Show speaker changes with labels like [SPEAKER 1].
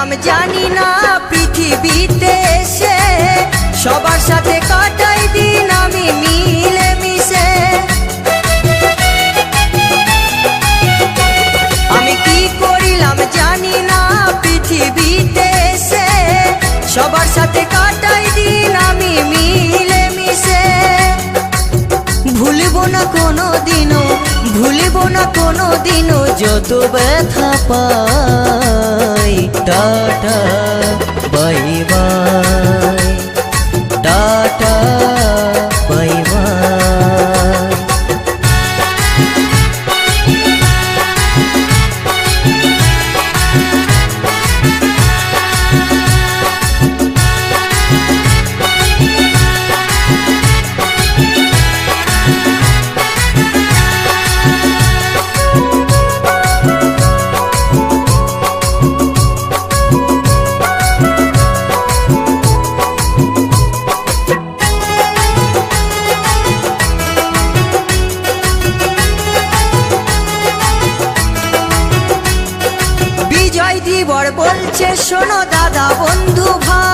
[SPEAKER 1] করিলাম জানি না পৃথিবীতে এসে সবার সাথে কাটাই দিন আমি মিলে মিশে। আমি কি করিলাম জানি না পৃথিবীতে এসে সবার সাথে কাটাই দিন আমি মিলে মিশে। ভুলব না কোনো দিনও, ভুলব না কোনো দিনও যত ব্যথা পাই। Tata bye bye, tata bye bye. Bijoy দিবর বলছে শোনো দাদা বন্ধু ভাই,